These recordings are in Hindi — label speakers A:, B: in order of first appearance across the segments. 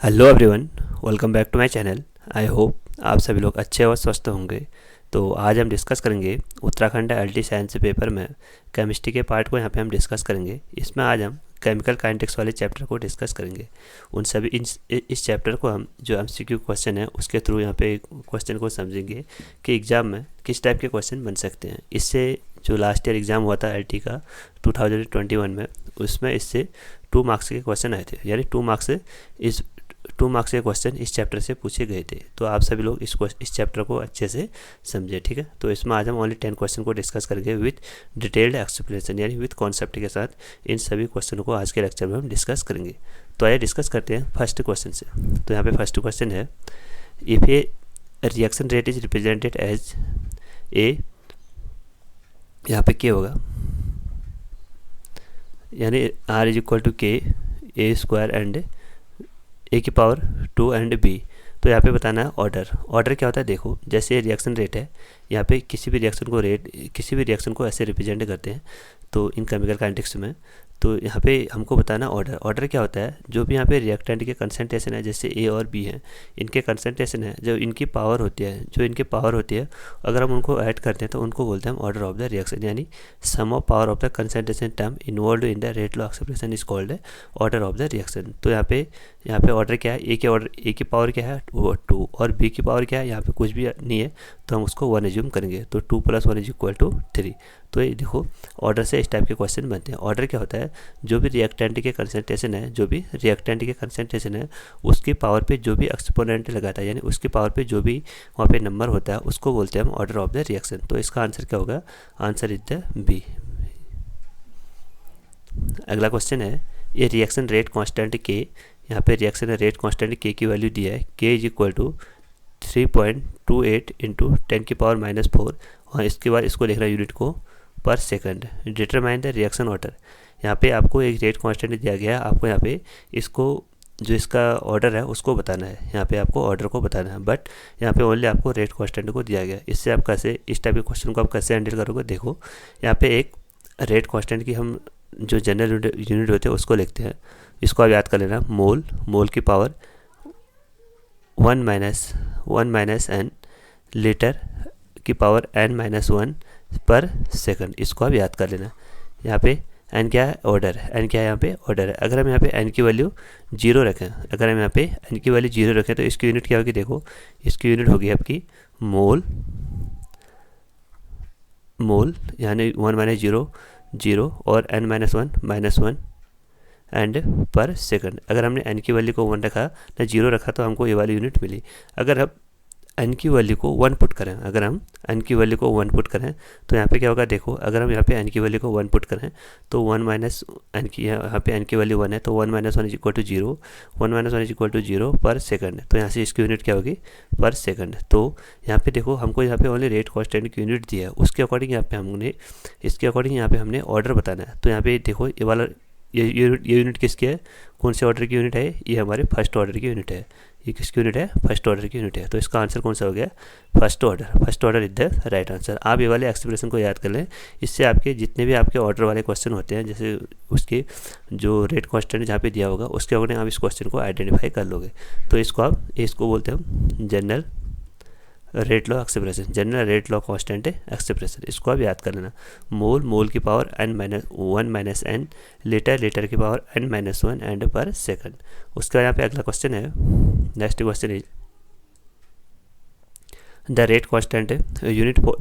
A: Hello everyone, welcome back to my channel. I hope आप सभी लोग अच्छे और स्वस्थ होंगे। तो आज हम डिस्कस करेंगे उत्तराखंड एलटी साइंस पेपर में केमिस्ट्री के पार्ट को यहाँ पे हम डिस्कस करेंगे। इसमें आज हम केमिकल काइनेटिक्स वाले चैप्टर को डिस्कस करेंगे। उन सभी इस चैप्टर को हम जो एमसीक्यू क्वेश्चन है उसके थ्रू यहाँ पे क्वेश्चन को समझेंगे कि एग्ज़ाम में किस टाइप के क्वेश्चन बन सकते हैं। इससे जो लास्ट ईयर एग्ज़ाम हुआ था एलटी का 2021 में, उसमें इससे 2 मार्क्स के क्वेश्चन आए थे, यानी 2 मार्क्स के क्वेश्चन इस चैप्टर से पूछे गए थे। तो आप सभी लोग इस चैप्टर को अच्छे से समझे, ठीक है। तो इसमें आज हम ओनली 10 क्वेश्चन को डिस्कस करेंगे विथ डिटेल्ड एक्सप्लेनेशन, यानी विथ कॉन्सेप्ट के साथ। इन सभी क्वेश्चनों को आज के लेक्चर में हम डिस्कस करेंगे। तो आइए डिस्कस करते हैं फर्स्ट क्वेश्चन से। तो यहाँ पे फर्स्ट क्वेश्चन है, if a reaction rate is represented as a, यहाँ पे क्या होगा, यानी आर इज इक्वल टू के ए स्क्वायर एंड ए की पावर 2 एंड बी। तो यहाँ पे बताना है ऑर्डर क्या होता है। देखो, जैसे रिएक्शन रेट है, यहाँ पे किसी भी रिएक्शन को ऐसे रिप्रेजेंट करते हैं तो इन केमिकल काइनेटिक्स में। तो यहाँ पे हमको बताना ऑर्डर क्या होता है। जो भी यहाँ पे रिएक्टेंट के कंसंट्रेशन है, जैसे ए और बी हैं, इनके कंसंट्रेशन है, जो इनकी पावर होती है, अगर हम उनको ऐड करते हैं तो उनको बोलते हैं हम ऑर्डर ऑफ द रिएक्शन, यानी sum of power of the concentration term involve in the rate law expression is called order of the reaction. तो यहाँ पे ऑर्डर क्या है, ए की पावर क्या है, वो 2, और बी की पावर क्या है, यहाँ पे कुछ भी नहीं है तो हम उसको 1 एज्यूम करेंगे। तो 2 + 1 = 3। तो ये देखो, ऑर्डर से इस टाइप के क्वेश्चन बनते हैं। ऑर्डर क्या होता है, जो भी रिएक्टेंट के कंसंट्रेशन है उसकी पावर पे जो भी एक्सपोनेंट लगाता है, यानी उसकी पावर पे जो भी वहाँ पे नंबर होता है, उसको बोलते हैं हम ऑर्डर ऑफ द रिएक्शन। तो इसका आंसर क्या होगा, आंसर इज द बी। अगला क्वेश्चन है, ये रिएक्शन रेट कांस्टेंट के, यहाँ पे रिएक्शन रेट कांस्टेंट के की वैल्यू दिया है, के इज इक्वल टू 3.28 इंटू 10⁻⁴, और इसके बाद इसको लिख रहा है यूनिट को पर second. Determine the reaction order, यहाँ पे आपको एक रेट कांस्टेंट दिया गया है, आपको यहाँ पे इसको जो इसका ऑर्डर है उसको बताना है, यहाँ पे आपको ऑर्डर को बताना है, बट यहाँ पे ओनली आपको रेट कांस्टेंट को दिया गया। इससे आप कैसे इस टाइप के क्वेश्चन को आप कैसे हैंडल करोगे। देखो, यहाँ पे एक रेट कांस्टेंट की हम जो जनरल यूनिट होते हैं उसको लिखते हैं। इसको आप याद कर लेना, मोल की पावर 1 माइनस एन, लीटर की पावर n-1 पर सेकंड। इसको आप याद कर लेना। यहाँ पे n क्या है, ऑर्डर है। n क्या है, यहाँ पे ऑर्डर है। अगर हम यहाँ पे n की वैल्यू 0 रखें, तो इसकी यूनिट क्या होगी। देखो, इसकी यूनिट होगी आपकी मोल, यानी 1 - 0 0 और n-1 -1 एंड पर सेकंड। अगर हमने n की वैल्यू को 1 रखा ना 0 रखा तो हमको ये वाली यूनिट मिली। अगर हम n की वैल्यू को 1 पुट करें, तो यहाँ पे क्या होगा। देखो, अगर हम यहाँ पे n की वैल्यू को 1 पुट करें तो 1 माइनस n की, यहाँ पे n की वैल्यू 1 है तो 1 - 1 = 0, 1 - 1 = 0 पर सेकंड। तो यहाँ से इसकी यूनिट क्या होगी, पर सेकंड। तो यहाँ पे देखो, हमको यहाँ पे ओनली रेट कांस्टेंट की यूनिट दी है, उसके अकॉर्डिंग इसके अकॉर्डिंग यहाँ पे हमने ऑर्डर बताना है। तो यहाँ पे देखो, ये यूनिट किसकी है, कौन से ऑर्डर की यूनिट है, ये हमारे फर्स्ट ऑर्डर की यूनिट है। ये किसकी यूनिट है, फर्स्ट ऑर्डर की यूनिट है। तो इसका आंसर कौन सा हो गया, first order is the right answer. आप ये वाले एक्सप्रेशन को याद कर लें, इससे आपके जितने भी आपके ऑर्डर वाले क्वेश्चन होते हैं, जैसे उसके जो रेट कांस्टेंट जहाँ पे दिया होगा उसके अकॉर्डिंग आप इस क्वेश्चन को आइडेंटिफाई कर लोगे। तो इसको बोलते हैं general rate law constant expression. इसको आप याद कर लेना। मोल की पावर n-1 - n, लीटर की पावर n-1 एंड पर सेकंड। उसके बाद यहाँ पे अगला क्वेश्चन है, next question is the rate constant unit for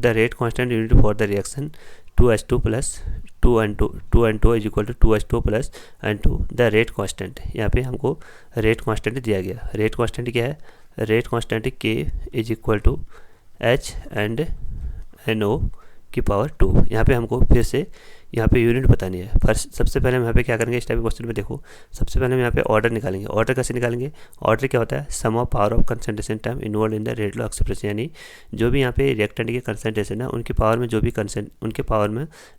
A: the reaction 2H2 + 2N2 = 2H2 + N2। The rate constant, यहाँ पे हमको रेट कांस्टेंट दिया गया। रेट कांस्टेंट क्या है, rate constant K is equal to H and NO की पावर 2। यहाँ पे हमको फिर से यहाँ पे यूनिट बतानी है। फर्स्ट सबसे पहले हम यहाँ पे क्या करेंगे, इस टाइप के क्वेश्चन में देखो, सबसे पहले हम यहाँ पे ऑर्डर निकालेंगे। ऑर्डर कैसे निकालेंगे, ऑर्डर क्या होता है, sum of power of concentration term involve in the rate law expression, यानी जो भी यहाँ पे रिएक्टेंट के कंसंट्रेशन है उनकी पावर में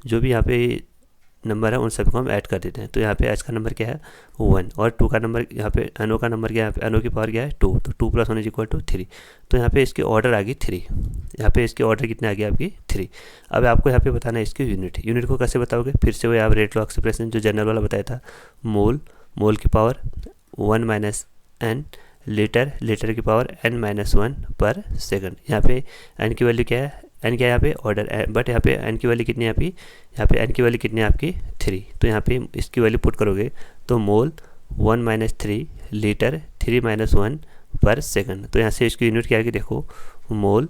A: जो भी यहाँ पे नंबर है उन सभी को हम ऐड कर देते हैं। तो यहाँ पे H का नंबर क्या है 1, और 2 का नंबर, यहाँ पे NO का नंबर क्या है, NO की पावर क्या है 2, तो 2 + 1 = 3। तो यहाँ पे इसकी ऑर्डर आ गई 3, यहाँ पे इसकी ऑर्डर कितने आ गई आपकी 3। अब आपको यहाँ पे बताना है इसकी यूनिट को कैसे बताओगे, फिर से वही आप रेट लॉ एक्सप्रेशन जो जनरल वाला बताया था, मोल की पावर 1 - n लीटर, लीटर की पावर n-1 पर सेकंड। यहाँ पे n की वैल्यू क्या है, n क्या है यहाँ पे ऑर्डर, बट यहाँ पे n की वैल्यू कितनी है आपकी, यहाँ पे n की वैल्यू कितनी है आपकी 3। तो यहाँ पे इसकी वैल्यू पुट करोगे तो मोल 1 - 3 लीटर 3 - 1 पर सेकंड। तो यहाँ से इसकी यूनिट क्या है देखो, मोल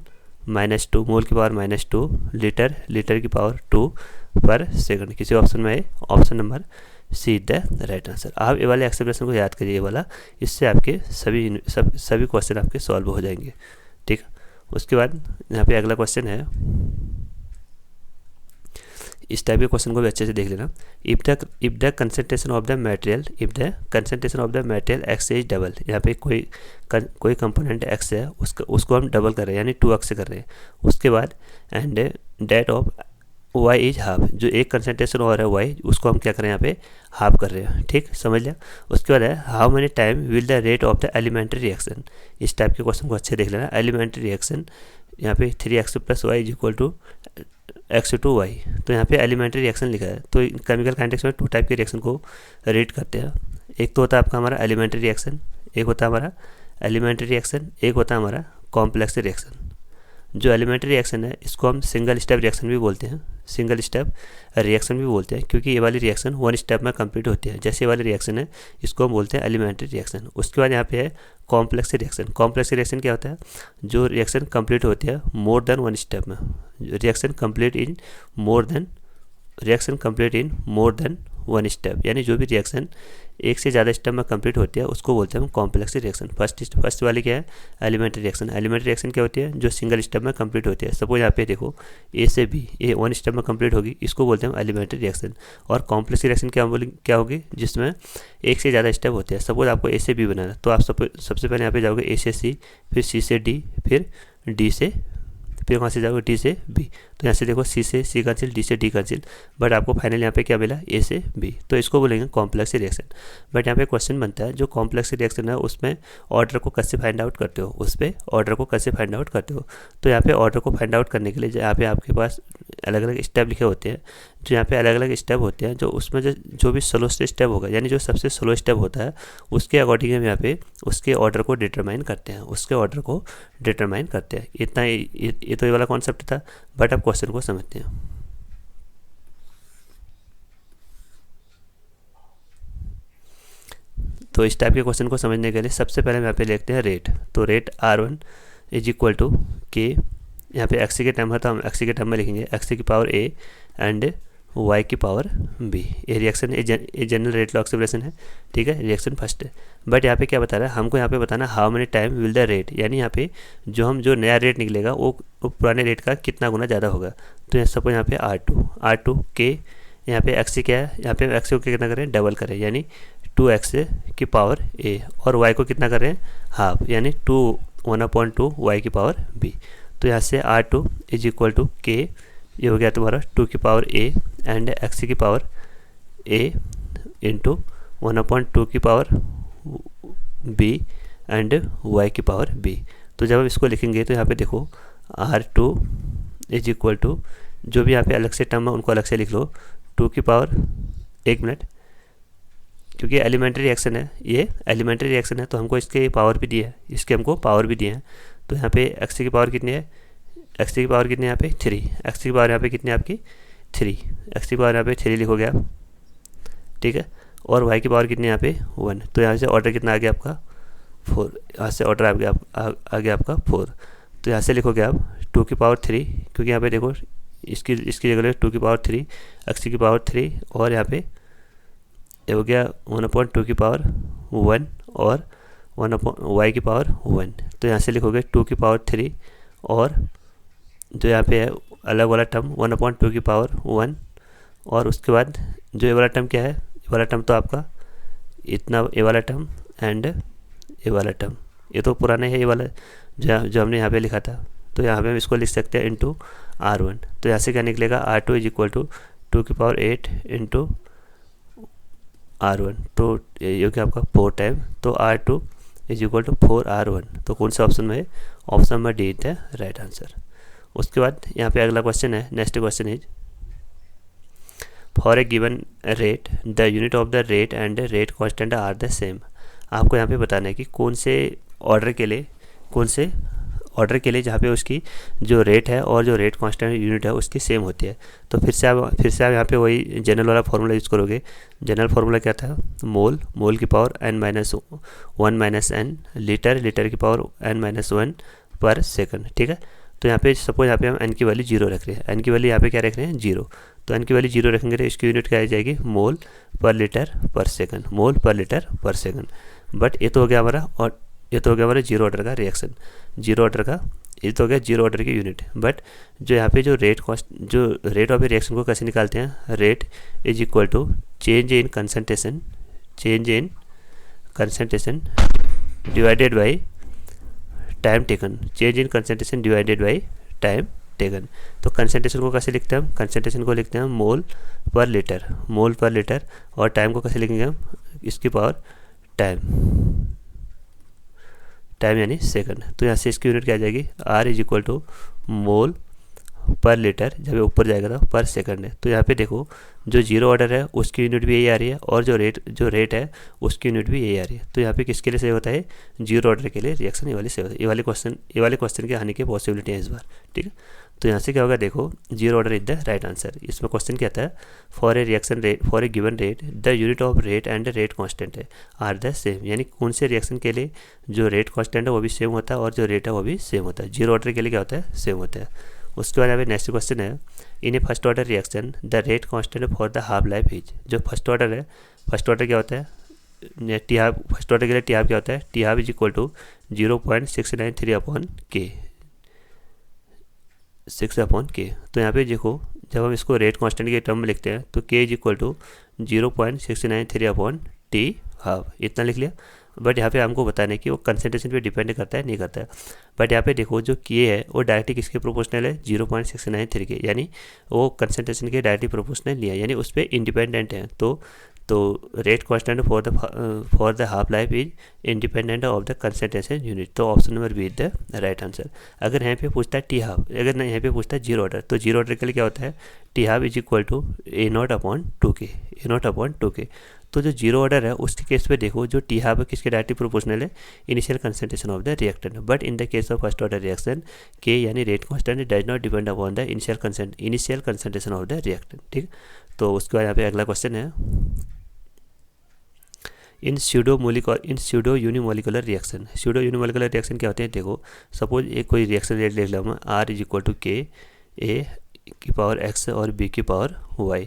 A: -2, मोल की पावर -2 लीटर, लीटर की पावर 2 पर सेकंड। किसी ऑप्शन में है option number see the right answer. आप ये वाले एक्सप्रेशन को याद करिए, ये वाला, इससे आपके सभी क्वेश्चन आपके सॉल्व हो जाएंगे। ठीक, उसके बाद यहाँ पे अगला क्वेश्चन है, इस टाइप के क्वेश्चन को भी अच्छे से देख लेना। If the concentration of the material x is double, यहाँ पे कोई कंपोनेंट एक्स है, उसको हम डबल कर रहे हैं यानी 2x से कर रहे हैं। उसके बाद and that of y is half, जो एक कंसंट्रेशन और है y, उसको हम क्या कर रहे हैं यहाँ पे हाफ कर रहे हैं। ठीक, समझ लिया। उसके बाद है how many time will the rate of the elementary reaction, इस टाइप के क्वेश्चन को अच्छे देख लेना। एलिमेंट्री रिएक्शन यहाँ पे 3x + y is equal to x/2y, तो यहाँ पे एलिमेंट्री रिएक्शन लिखा है। तो केमिकल काइनेटिक्स में 2 टाइप के रिएक्शन को रेट करते हैं। एक तो होता है आपका हमारा एलिमेंट्री रिएक्शन, एक होता है हमारा एलिमेंट्री रिएक्शन, एक होता है हमारा कॉम्प्लेक्स रिएक्शन। जो एलिमेंट्री रिएक्शन है इसको हम सिंगल स्टेप रिएक्शन भी बोलते हैं, सिंगल स्टेप रिएक्शन भी बोलते हैं, क्योंकि ये वाली रिएक्शन 1 स्टेप में कंप्लीट होती है। जैसे ये वाली रिएक्शन है इसको हम बोलते हैं एलिमेंट्री रिएक्शन। उसके बाद यहाँ पे है कॉम्प्लेक्स रिएक्शन। कॉम्प्लेक्स रिएक्शन क्या होता है, जो रिएक्शन कंप्लीट होती है मोर देन 1 स्टेप में, reaction complete in more than 1 step, यानी जो भी रिएक्शन एक से ज़्यादा स्टेप में कंप्लीट होती है उसको बोलते हैं हम कॉम्प्लेक्स रिएक्शन। फर्स्ट वाली क्या है, एलिमेंट्री रिएक्शन। एलिमेंट्री रिएक्शन क्या होती है, जो सिंगल स्टेप में कंप्लीट होती है। सपोज यहाँ पे देखो ए से बी, ए 1 स्टेप में कंप्लीट होगी, इसको बोलते हैं हम एलिमेंट्री रिएक्शन। और कॉम्प्लेक्स रिएक्शन क्या होगी, जिसमें एक से ज़्यादा स्टेप होते हैं। सपोज आपको ए से बी बनाना, तो आप सबसे पहले यहाँ पे जाओगे ए से सी, फिर सी से डी, फिर डी से, फिर वहाँ से जाओगे डी से बी। तो यहाँ से देखो सी से सी कैंसिल, डी से डी कैंसिल, बट आपको फाइनल यहाँ पे क्या मिला, ए से बी। तो इसको बोलेंगे कॉम्प्लेक्स रिएक्शन। बट यहाँ पे क्वेश्चन बनता है, जो कॉम्प्लेक्स रिएक्शन है उसमें ऑर्डर को कैसे फाइंड आउट करते हो, तो यहाँ पे ऑर्डर को फाइंड आउट करने के लिए यहाँ पे आपके पास अलग अलग स्टेप लिखे होते हैं। जो यहाँ पे अलग अलग स्टेप होते हैं, जो उसमें जो भी स्लोएस्ट स्टेप होगा, यानी जो सबसे स्लो स्टेप होता है, उसके अकॉर्डिंग हम यहाँ पे उसके ऑर्डर को डिटरमाइन करते हैं, इतना ये तो ये वाला कॉन्सेप्ट था। बट अब क्वेश्चन को समझते हैं। तो इस टाइप के क्वेश्चन को समझने के लिए सबसे पहले हम यहाँ पे लिखते हैं रेट। तो rate R1 is equal to के, यहाँ पे एक्स के टर्म है तो हम एक्स के टर्म में लिखेंगे एक्स की पावर a एंड y की पावर b। ये रिएक्शन ये जनरल रेट लॉ एक्सप्रेशन है। ठीक है, रिएक्शन फर्स्ट है। बट यहाँ पे क्या बता रहा है, हमको यहाँ पे बताना how many time will the rate, यानी यहाँ पे जो नया रेट निकलेगा वो पुराने रेट का कितना गुना ज़्यादा होगा। तो यहाँ सपोज यहाँ पे R2 के, यहाँ पे एक्स क्या है, यहाँ पे एक्स को कितना करें, डबल करें, यानी 2x की पावर a, और y को कितना करें, हाफ, यानी 1/2 y की पावर b। तो यहाँ से R2 इज इक्वल टू के, ये हो गया तुम्हारा 2 की पावर a एंड x की पावर a इंटू 1/2 की पावर b एंड y की पावर b। तो जब हम इसको लिखेंगे तो यहाँ पे देखो R2 इज इक्वल टू, जो भी यहाँ पे अलग से टर्म है उनको अलग से लिख लो, 2 की पावर, एक मिनट, क्योंकि एलिमेंट्री रिएक्शन है, ये एलिमेंट्री रिएक्शन है तो हमको इसके पावर भी दिए है, इसके हमको पावर भी दिए हैं। तो यहाँ पे x की पावर कितनी है, x की पावर कितनी है यहाँ पे 3, x की पावर यहाँ पे कितनी है आपकी 3, x की पावर यहाँ पे 3 लिखोगे आप। ठीक है, और y की पावर कितनी है यहाँ पे 1। तो यहाँ से ऑर्डर कितना आ गया आपका 4, यहाँ से ऑर्डर आ गया आपका 4। तो यहाँ से लिखोगे आप 2 की पावर 3, क्योंकि यहाँ पे देखो इसकी जगह 2 की पावर 3, x की पावर 3, और यहाँ पे ये हो गया 1/2 की पावर 1 और y की पावर 1। तो यहाँ से लिखोगे 2 की पावर 3, और जो यहाँ पे है अलग वाला टर्म 1/2 की पावर 1, और उसके बाद जो ये वाला टर्म क्या है, ये वाला टर्म तो आपका इतना, ये वाला टर्म एंड ये वाला टर्म, ये तो पुराना है, ये वाला जो हमने यहाँ पे लिखा था। तो यहाँ पे हम इसको लिख सकते हैं इंटू R1। तो यहाँ से क्या निकलेगा, R2 इज इक्वल टू 2 की पावर 8 इंटू R1। तो ये हो गया आपका 4 टाइम। तो R2 is equal to 4R1। तो कौन सा ऑप्शन में है, option number D is the right answer. उसके बाद यहाँ पे अगला क्वेश्चन है, next question is for a given rate the unit of the rate and rate constant are the same. आपको यहाँ पे बताना है कि कौन से ऑर्डर के लिए जहाँ पे उसकी जो रेट है और जो रेट कांस्टेंट यूनिट है उसकी सेम होती है। तो फिर से आप यहाँ पे वही जनरल वाला फार्मूला यूज़ करोगे। जनरल फार्मूला क्या था, मोल की पावर n-1 - n, लीटर की पावर n-1 पर सेकंड। ठीक है, तो यहाँ पे सपोज यहाँ पे हम n की वैल्यू 0 रख रहे हैं, n की वैल्यू यहाँ पे क्या रख रहे हैं 0, तो n की वैल्यू 0 रखेंगे तो इसकी यूनिट क्या आ जाएगी, मोल पर लीटर पर सेकंड। बट ये तो हो गया हमारा, और ये तो हो गया हमारा जीरो ऑर्डर का रिएक्शन, ये तो हो गया जीरो ऑर्डर की यूनिट। बट जो यहाँ पे जो रेट ऑफ रिएक्शन को कैसे निकालते हैं, rate is equal to change in concentration divided by time taken. तो कंसंट्रेशन को कैसे लिखते हैं हम, कंसंट्रेशन को लिखते हैं मोल पर लीटर, और टाइम को कैसे लिखेंगे हम, इसकी पावर टाइम यानी सेकंड। तो यहाँ से इसकी यूनिट क्या आ जाएगी, R इज इक्वल टू मोल पर लीटर, जब ये ऊपर जाएगा तो पर सेकंड है। तो यहाँ पे देखो जो जीरो ऑर्डर है उसकी यूनिट भी यही आ रही है, और जो रेट है उसकी यूनिट भी यही आ रही है। तो यहाँ पे किसके लिए सही होता है, जीरो ऑर्डर के लिए रिएक्शन ये वाली सही होता है। ये वाले क्वेश्चन के आने की पॉसिबिलिटी है इस बार। ठीक है, तो यहाँ से क्या होगा, देखो zero order is the right answer. इसमें क्वेश्चन क्या आता है, for a given rate the unit of rate and rate constant है आर द सेम, यानी कौन से रिएक्शन के लिए जो रेट कांस्टेंट है वो भी सेम होता है और जो रेट है वो भी सेम होता है। जीरो ऑर्डर के लिए क्या होता है, सेम होता है। उसके बाद यहाँ पे नेक्स्ट क्वेश्चन है, in a first order reaction the rate constant for the half life is. जो फर्स्ट ऑर्डर है, फर्स्ट ऑर्डर क्या होता है, फर्स्ट ऑर्डर के लिए टी हाफ क्या होता है, t half is equal to 0.693/K, 6/K। तो यहाँ पे देखो जब हम इसको रेट कांस्टेंट के टर्म में लिखते हैं तो K is equal to 0.693/T half, इतना लिख लिया। बट यहाँ पे हमको बताना है कि वो कंसंट्रेशन पे डिपेंड करता है नहीं करता है। बट यहाँ पे देखो जो K है वो डायरेक्टली किसके प्रोपोर्शनल है, 0.693 के, यानी वो कंसंट्रेशन के डायरेक्टली प्रोपोर्शनल नहीं है, यानी उस पर इंडिपेंडेंट है। तो rate constant for the half life is independent of the concentration unit. तो option number B is the right answer. अगर यहाँ पे पूछता है टी हाफ, अगर यहाँ पे पूछता है जीरो ऑर्डर, तो जीरो ऑर्डर के लिए क्या होता है, t half is equal to A0/2K। तो जो जीरो ऑर्डर है उसके केस पे देखो जो टी हाफ है किसके डायरेक्टली प्रोपोर्शनल है, initial concentration of the reactant. But in the case of first order reaction के यानी rate constant does not depend upon the initial concentration of the reactant. ठीक, तो उसके बाद यहाँ पे अगला क्वेश्चन है, इन स्यूडो यूनिमोलिकुलर रिएक्शन क्या होते हैं। देखो सपोज एक कोई रिएक्शन रेट लिख लो हम, R is equal to K A की पावर X और B की पावर Y।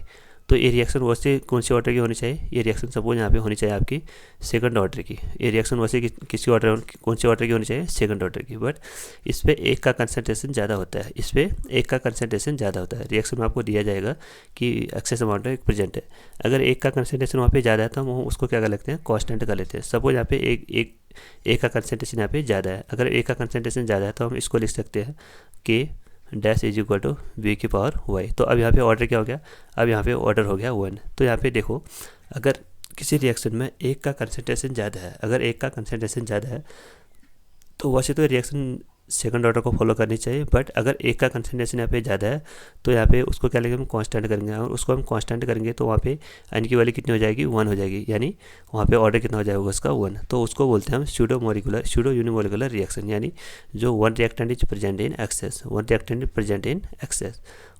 A: तो ये रिएक्शन वैसे कौन सी ऑर्डर की होनी चाहिए, ये रिएक्शन सपोज यहाँ पे होनी चाहिए आपकी सेकंड ऑर्डर की। ये रिएक्शन वैसे किसी ऑर्डर कौन सी ऑर्डर की होनी चाहिए, सेकंड ऑर्डर की। बट इस पर एक का कंसंट्रेशन ज़्यादा होता है, रिएक्शन में आपको दिया जाएगा कि एक्सेस अमाउंट में प्रेजेंट है। अगर एक का कंसंट्रेशन वहाँ पे ज़्यादा है तो हम उसको क्या कर लेते हैं, कांस्टेंट कर लेते हैं। सपोज यहाँ पे एक का कंसंट्रेशन यहाँ पे ज़्यादा है, अगर एक का कंसंट्रेशन ज़्यादा है तो हम इसको लिख सकते हैं कि dash is equal to B की पावर Y। तो अब यहाँ पे ऑर्डर क्या हो गया, अब यहाँ पे ऑर्डर हो गया 1। तो यहाँ पे देखो अगर किसी रिएक्शन में एक का कंसंट्रेशन ज़्यादा है, तो वैसे तो रिएक्शन सेकंड ऑर्डर को फॉलो करनी चाहिए। बट अगर एक का कंसंट्रेशन यहाँ पे ज़्यादा है तो यहाँ पे उसको क्या लेंगे, हम कांस्टेंट करेंगे, और उसको हम कांस्टेंट करेंगे तो वहाँ पे n की वैल्यू कितनी हो जाएगी, 1 हो जाएगी, यानी वहाँ पे ऑर्डर कितना हो जाएगा उसका 1। तो उसको बोलते हैं हम स्यूडो यूनिमोलिकुलर रिएक्शन, यानी जो one reactant is present in excess.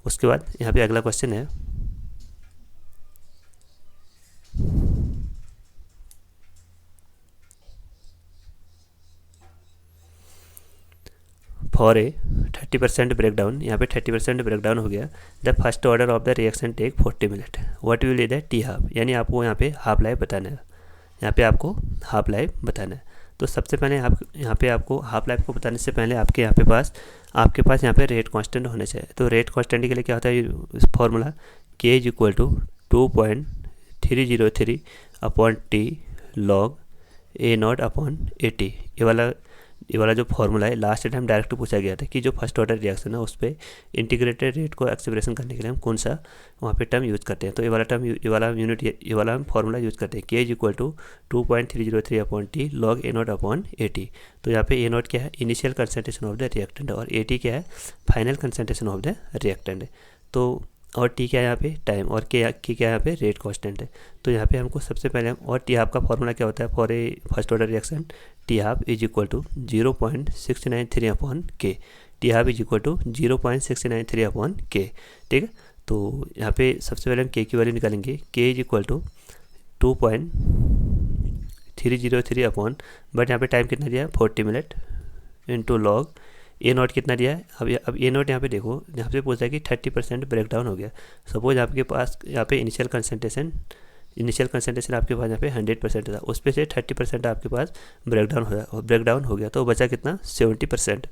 A: उसके बाद यहाँ पे अगला क्वेश्चन है, फॉर ए 30% ब्रेकडाउन, यहाँ पे 30% ब्रेकडाउन हो गया। The first order of the reaction take 40 minute, what will be the t half, यानी आपको यहाँ पे हाफ लाइफ बताना है। तो सबसे पहले यहाँ पे आपको हाफ लाइफ को बताने से पहले आपके पास यहाँ पे रेट कांस्टेंट होना चाहिए। तो रेट कांस्टेंट के लिए क्या होता है formula, K is equal to 2.303/T log A0/AT। ये वाला जो फॉर्मूला है लास्ट टाइम डायरेक्ट पूछा गया था कि जो फर्स्ट ऑर्डर रिएक्शन है उस पर इंटीग्रेटेड रेट को एक्सप्रेशन करने के लिए हम कौन सा वहाँ पे टर्म यूज़ करते हैं। तो ये वाला हम फॉर्मूला यूज़ करते हैं, K is equal to 2.303/T log A0/AT। तो यहाँ पे A0 क्या है, initial concentration of the reactant, और AT क्या है, final concentration of the reactant. तो और टी क्या है यहाँ पे टाइम, और के क्या है यहाँ पे रेट कांस्टेंट है। तो यहाँ पे हमको सबसे पहले हम, और टी हाफ का फॉर्मूला क्या होता है for a first order reaction, T half is equal to 0.693 upon K, T half is equal to 0.693 upon K, ठीक है। तो यहाँ पे सबसे पहले हम के की वैल्यू निकालेंगे, K is equal to 2.303 upon, but यहाँ पे टाइम कितना दिया है 40 minute, into log A naught कितना दिया है। अब ए नॉट यहाँ पे देखो, यहाँ पे पूछा है कि 30% ब्रेकडाउन हो गया। सपोज आपके पास यहाँ पे इनिशियल कंसंट्रेशन आपके पास यहाँ पे 100% था, उस पर से 30% आपके पास ब्रेकडाउन हो गया, तो बचा कितना 70%।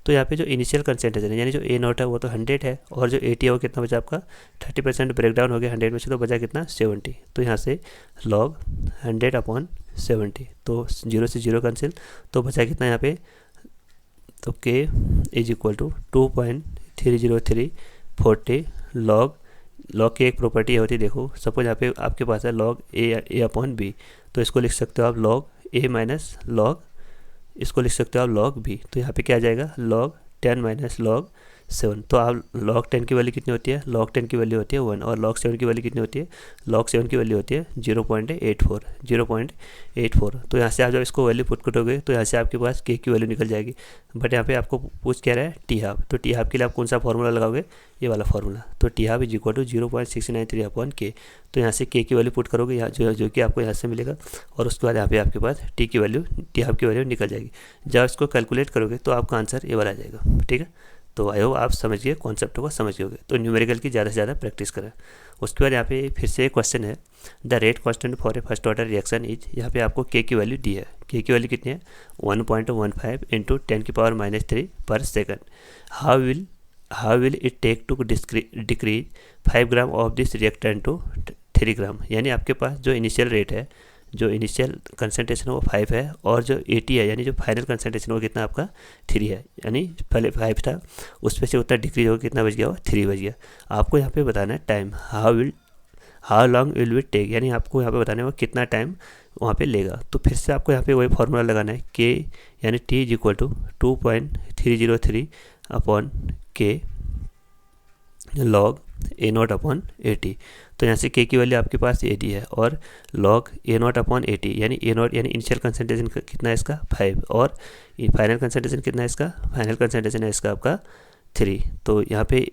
A: तो यहाँ पे जो इनिशियल कंसंट्रेशन है यानी जो ए नॉट है वो तो 100 है, और जो 80 है वो कितना बचा आपका 30% ब्रेकडाउन हो गया 100 में से, तो बचा कितना 70। तो यहाँ से लॉग 100 अपॉन 70, तो 0 से 0 कैंसिल, तो बचा कितना यहाँ पे, तो के इज इक्वल टू 2.303 40 लॉग की एक प्रॉपर्टी होती है, देखो सपोज यहाँ पे आपके पास है लॉग ए अपॉन बी, तो इसको लिख सकते हो आप लॉग ए माइनस लॉग, इसको लिख सकते हो आप लॉग बी। तो यहाँ पे क्या आ जाएगा लॉग 10 माइनस लॉग 7। तो आप log 10 की वैल्यू कितनी होती है, log 10 की वैल्यू होती है 1, और log 7 की वैल्यू कितनी होती है, log 7 की वैल्यू होती है 0.84। तो यहाँ से आप जब इसको वैल्यू पुट करोगे तो यहाँ से आपके पास के की वैल्यू निकल जाएगी। बट यहाँ पे आपको पूछ क्या रहा है टी हाफ, तो टी हाफ के लिए आप कौन सा फॉर्मूला लगाओगे, ये वाला फॉर्मूला। तो t half is equal to 0.693 upon K, तो यहाँ से के की वैल्यू पुट करोगे यहाँ जो कि आपको यहाँ से मिलेगा, और उसके बाद यहाँ पे आपके पास टी हाफ की वैल्यू निकल जाएगी। जब इसको कैलकुलेट करोगे तो आपका आंसर ये वाला आ जाएगा, ठीक है। तो आई होप आप समझ गए, कॉन्सेप्ट को समझ गए। तो न्यूमेरिकल की ज़्यादा से ज़्यादा प्रैक्टिस करें। उसके बाद यहाँ पे फिर से एक क्वेश्चन है, the rate constant for a first order reaction is, यहाँ पे आपको के की वैल्यू दी है, के की वैल्यू कितनी है 1.15 इंटू 10⁻³ पर second. How will it take to decrease 5 gram of this reactant to 3 gram. यानी आपके पास जो इनिशियल रेट है, जो इनिशियल कंसंट्रेशन वो 5 है, और जो 80 है यानी जो फाइनल कंसंट्रेशन वो कितना आपका 3 है, यानी पहले 5 था उस पर से उतना डिक्रीज होकर कितना बच गया, वो 3 बच गया। आपको यहाँ पे बताना है time, how long will it take, यानी आपको यहाँ पे बताना है वो कितना टाइम वहाँ पे लेगा। तो फिर से आपको यहाँ पे वही फॉर्मूला लगाना है, के यानी t is equal to 2.303 upon K log A naught upon 80। तो यहाँ से के की वैल्यू आपके पास 80 है, और लॉग ए नॉट अपॉन 80 यानी ए नॉट यानी इनिशियल कंसंट्रेशन कितना है इसका 5, और फाइनल कंसंट्रेशन कितना है इसका, फाइनल कंसंट्रेशन है इसका आपका 3। तो यहाँ पे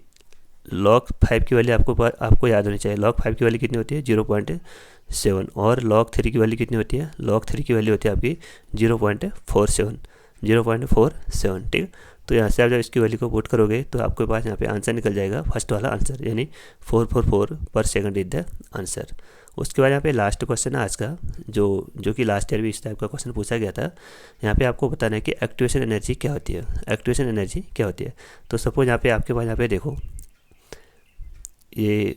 A: लॉग 5 की वैल्यू आपको याद होनी चाहिए, लॉग 5 की वैल्यू कितनी होती है 0.7, और लॉग 3 की वैल्यू कितनी होती है, लॉग 3 की वैल्यू होती है आपकी 0.47, ठीक है। तो यहाँ से आप जब इसकी वैल्यू को पुट करोगे तो आपके पास यहाँ पे आंसर निकल जाएगा, फर्स्ट वाला आंसर, यानी 444 पर सेकंड इज द आंसर। उसके बाद यहाँ पे लास्ट क्वेश्चन है आज का, जो कि लास्ट ईयर भी इस टाइप का क्वेश्चन पूछा गया था। यहाँ पे आपको बताना है कि एक्टिवेशन एनर्जी क्या होती है, एक्टिवेशन एनर्जी क्या होती है। तो सपोज यहाँ पे आपके पास यहाँ पे देखो, ये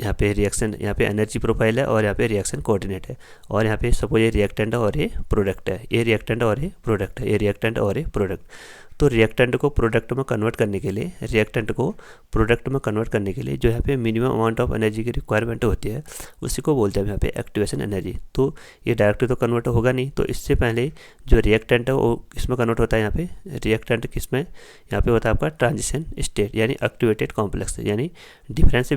A: यहाँ पे रिएक्शन, यहाँ पे एनर्जी प्रोफाइल है, और यहाँ पे रिएक्शन कोऑर्डिनेट है, और यहाँ पे सपोज ये रिएक्टेंट है और ये प्रोडक्ट है, ये रिएक्टेंट और ये प्रोडक्ट है, ये रिएक्टेंट और ये प्रोडक्ट। तो रिएक्टेंट को प्रोडक्ट में कन्वर्ट करने के लिए, जो यहाँ पे मिनिमम अमाउंट ऑफ एनर्जी की रिक्वायरमेंट होती है उसी को बोलते हैं यहाँ पे एक्टिवेशन एनर्जी। तो ये डायरेक्टली तो कन्वर्ट होगा नहीं, तो इससे पहले जो रिएक्टेंट है वो किसमें कन्वर्ट होता है, यहाँ पे रिएक्टेंट किसमें, यहाँ पे होता है आपका ट्रांजिशन स्टेट यानी एक्टिवेटेड कॉम्प्लेक्स, यानी difference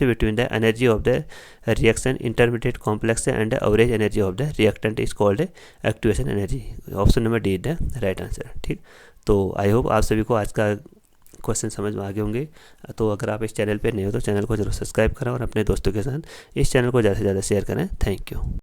A: between the energy of the reaction intermediate complex and the average energy of the reactant is called activation energy। Option number D is the right answer, ठीक। तो आई होप आप सभी को आज का क्वेश्चन समझ में आ गए होंगे। तो अगर आप इस चैनल पे नए हो तो चैनल को जरूर सब्सक्राइब करें, और अपने दोस्तों के साथ इस चैनल को ज़्यादा से ज़्यादा शेयर करें। Thank you.